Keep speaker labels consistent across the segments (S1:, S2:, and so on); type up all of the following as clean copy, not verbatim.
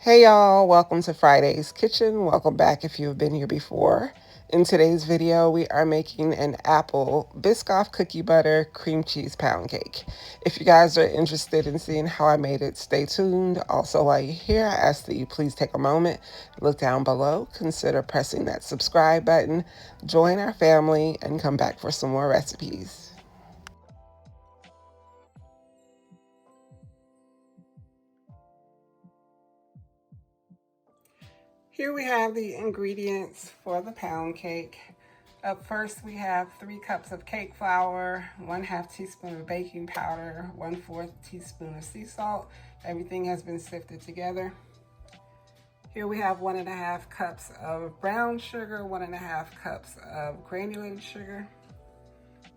S1: Hey y'all, welcome to Friday's Kitchen. Welcome back if you've been here before. In today's video, we are making an apple Biscoff cookie butter cream cheese pound cake. If you guys are interested in seeing how I made it, stay tuned. Also, while you're here, I ask that you please take a moment, look down below, consider pressing that subscribe button, join our family, and come back for some more recipes. Here we have the ingredients for the pound cake. Up first, we have 3 cups of cake flour, 1/2 teaspoon of baking powder, 1/4 teaspoon of sea salt. Everything has been sifted together. Here we have 1½ cups of brown sugar, 1½ cups of granulated sugar,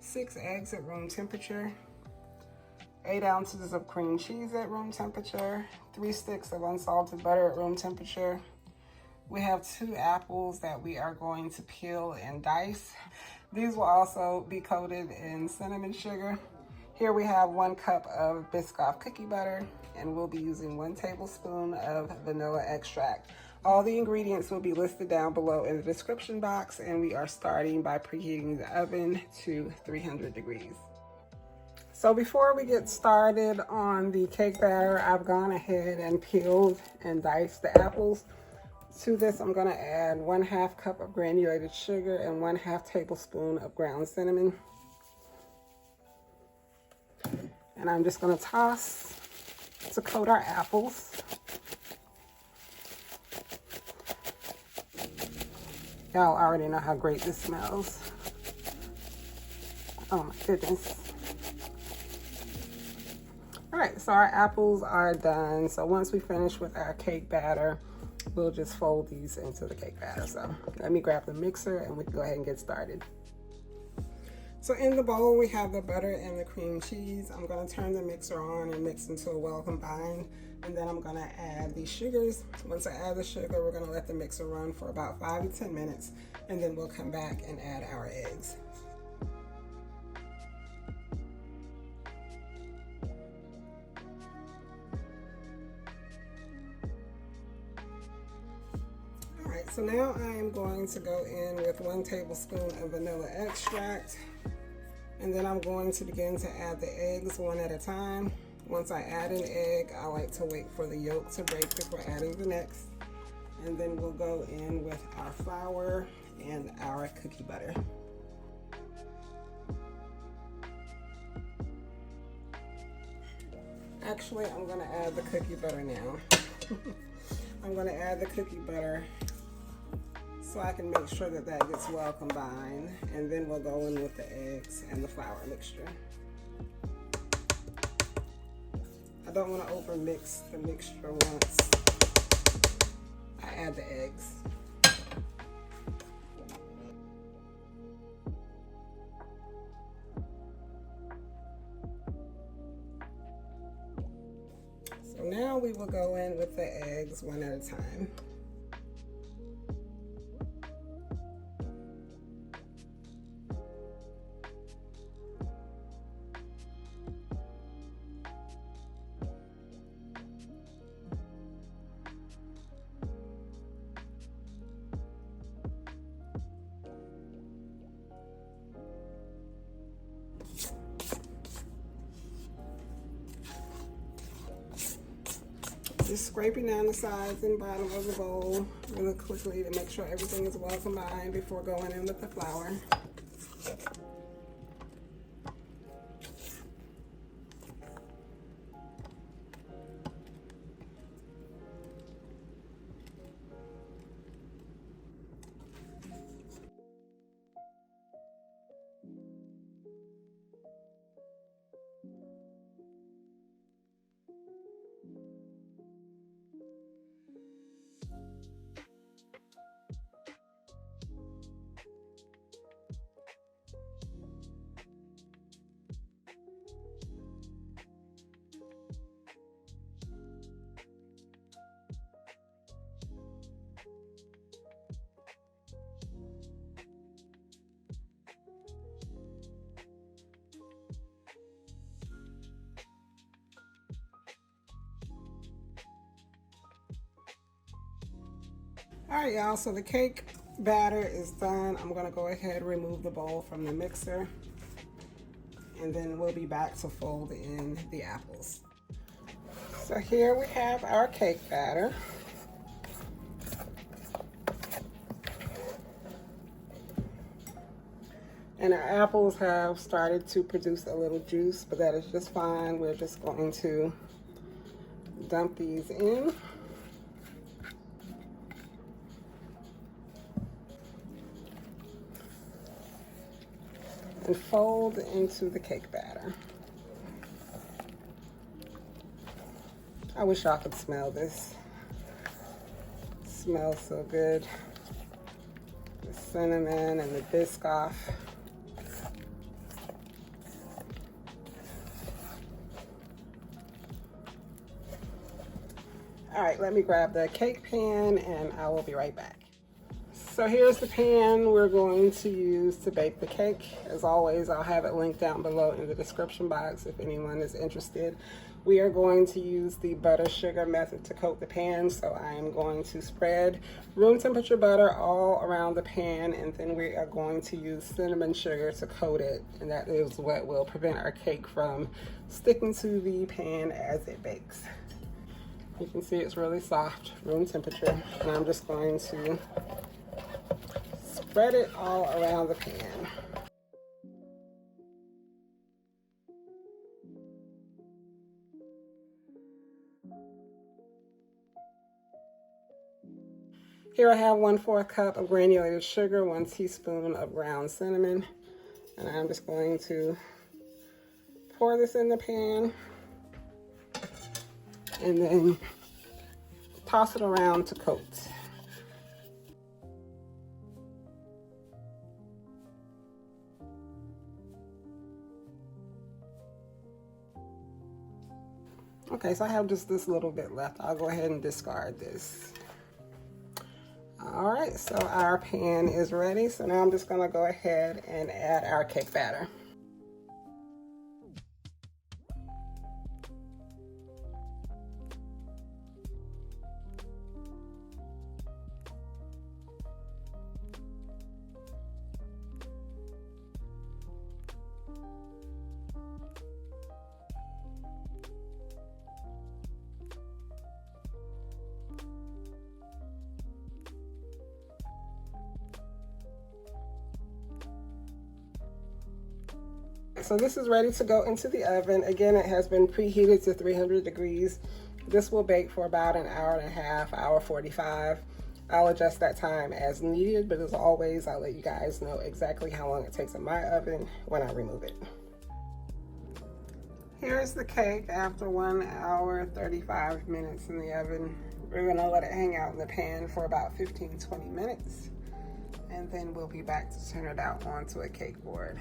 S1: 6 eggs at room temperature, 8 ounces of cream cheese at room temperature, 3 sticks of unsalted butter at room temperature. We have 2 apples that we are going to peel and dice. These will also be coated in cinnamon sugar. Here we have 1 cup of Biscoff cookie butter, and we'll be using 1 tablespoon of vanilla extract. All the ingredients will be listed down below in the description box, and we are starting by preheating the oven to 300 degrees. So before we get started on the cake batter, I've gone ahead and peeled and diced the apples. To this, I'm going to add 1/2 cup of granulated sugar and 1/2 tablespoon of ground cinnamon. And I'm just going to toss to coat our apples. Y'all already know how great this smells. Oh my goodness. All right, so our apples are done. So once we finish with our cake batter, we'll just fold these into the cake batter. So let me grab the mixer and we can go ahead and get started. So in the bowl, we have the butter and the cream cheese. I'm gonna turn the mixer on and mix until well combined. And then I'm gonna add the sugars. Once I add the sugar, we're gonna let the mixer run for about 5 to 10 minutes. And then we'll come back and add our eggs. Alright, so now I am going to go in with 1 tablespoon of vanilla extract, and then I'm going to begin to add the eggs one at a time. Once I add an egg, I like to wait for the yolk to break before adding the next, and then we'll go in with our flour and our cookie butter. Actually, I'm going to add the cookie butter now. I'm going to add the cookie butter so I can make sure that that gets well combined, and then we'll go in with the eggs and the flour mixture. I don't want to over mix the mixture once I add the eggs. So now we will go in with the eggs one at a time. Just scraping down the sides and bottom of the bowl really quickly to make sure everything is well combined before going in with the flour. All right, y'all, so the cake batter is done. I'm gonna go ahead and remove the bowl from the mixer, and then we'll be back to fold in the apples. So here we have our cake batter. And our apples have started to produce a little juice, but that is just fine. We're just going to dump these in. And fold into the cake batter. I wish y'all could smell this. It smells so good. The cinnamon and the Biscoff. All right, let me grab the cake pan and I will be right back. So here's the pan we're going to use to bake the cake. As always, I'll have it linked down below in the description box if anyone is interested. We are going to use the butter sugar method to coat the pan. So I am going to spread room temperature butter all around the pan, and then we are going to use cinnamon sugar to coat it. And that is what will prevent our cake from sticking to the pan as it bakes. You can see it's really soft, room temperature, and I'm just going to spread it all around the pan. Here I have 1/4 cup of granulated sugar, 1 teaspoon of ground cinnamon, and I'm just going to pour this in the pan and then toss it around to coat. Okay, so I have just this little bit left. I'll go ahead and discard this. All right, so our pan is ready. So now I'm just gonna go ahead and add our cake batter. So this is ready to go into the oven. Again, it has been preheated to 300 degrees. This will bake for about an hour and a half, hour 45. I'll adjust that time as needed, but as always, I'll let you guys know exactly how long it takes in my oven when I remove it. Here's the cake after 1 hour, 35 minutes in the oven. We're gonna let it hang out in the pan for about 15-20 minutes, and then we'll be back to turn it out onto a cake board.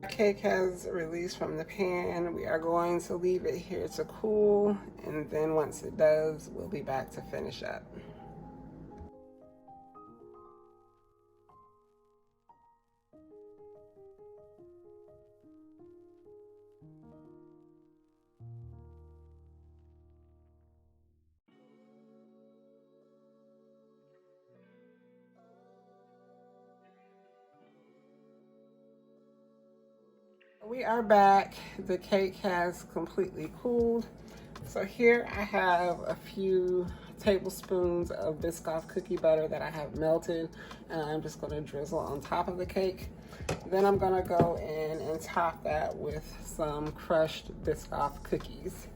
S1: Cake has released from the pan. We are going to leave it here to cool, and then once it does, we'll be back to finish up. We are back. The cake has completely cooled. So here I have a few tablespoons of Biscoff cookie butter that I have melted, and I'm just going to drizzle on top of the cake. Then I'm going to go in and top that with some crushed Biscoff cookies.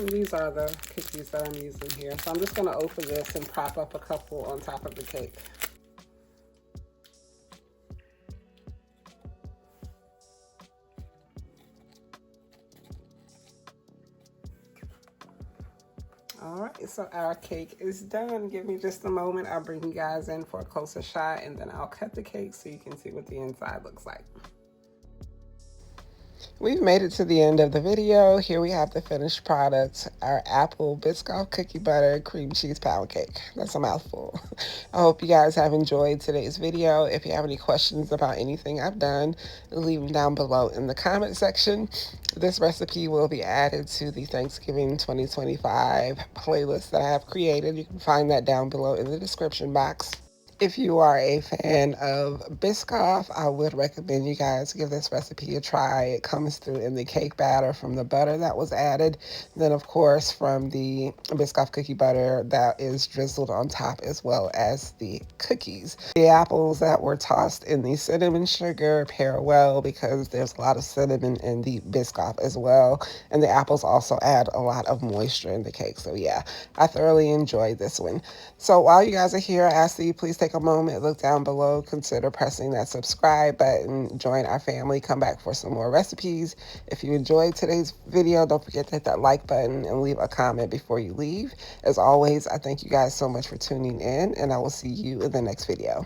S1: And these are the cookies that I'm using here. So I'm just going to open this and prop up a couple on top of the cake. All right, so our cake is done. Give me just a moment. I'll bring you guys in for a closer shot, and then I'll cut the cake so you can see what the inside looks like. We've made it to the end of the video. Here we have the finished product, our apple Biscoff cookie butter cream cheese pound cake. That's a mouthful. I hope you guys have enjoyed today's video. If you have any questions about anything I've done, leave them down below in the comment section. This recipe will be added to the Thanksgiving 2025 playlist that I have created. You can find that down below in the description box. If you are a fan of Biscoff, I would recommend you guys give this recipe a try. It comes through in the cake batter from the butter that was added. Then, of course, from the Biscoff cookie butter that is drizzled on top, as well as the cookies. The apples that were tossed in the cinnamon sugar pair well because there's a lot of cinnamon in the Biscoff as well. And the apples also add a lot of moisture in the cake. So yeah, I thoroughly enjoyed this one. So while you guys are here, I ask that you please take a moment, look down below, consider pressing that subscribe button, join our family, come back for some more recipes. If you enjoyed today's video, don't forget to hit that like button and leave a comment before you leave. As always, I thank you guys so much for tuning in, and I will see you in the next video.